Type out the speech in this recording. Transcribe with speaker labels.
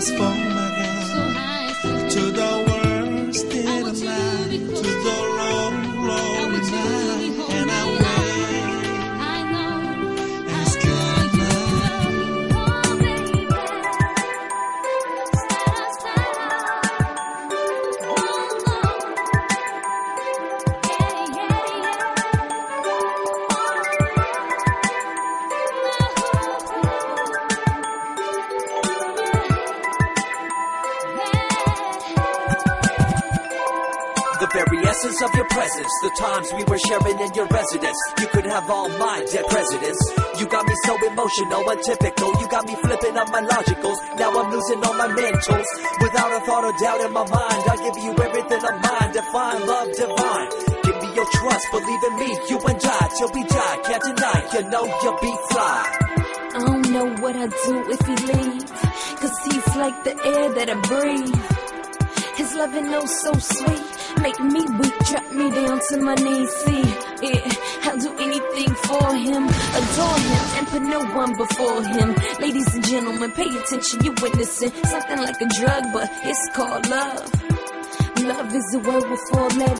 Speaker 1: transformative to the worst state of life, to the low night, and I wait as good
Speaker 2: The very essence of your presence, the times we were sharing in your residence. You could have all my dead presidents. You got me so emotional, untypical. You got me flipping up my logicals. Now I'm losing all my mentals. Without a thought or doubt in my mind, I'll give you everything of mine. Define love divine. Give me your trust, believe in me. You and I, till we die, can't deny. You know you'll be fly.
Speaker 3: I don't know what I'd do if he leaves, 'cause he's like the air that I breathe. His loving oh so sweet, make me weak, drop me down to my knees. See, yeah, I'll do anything for him, adore him, and put no one before him. Ladies and gentlemen, pay attention, you're witnessing something like a drug, but it's called love. Love is a word with 4 letters.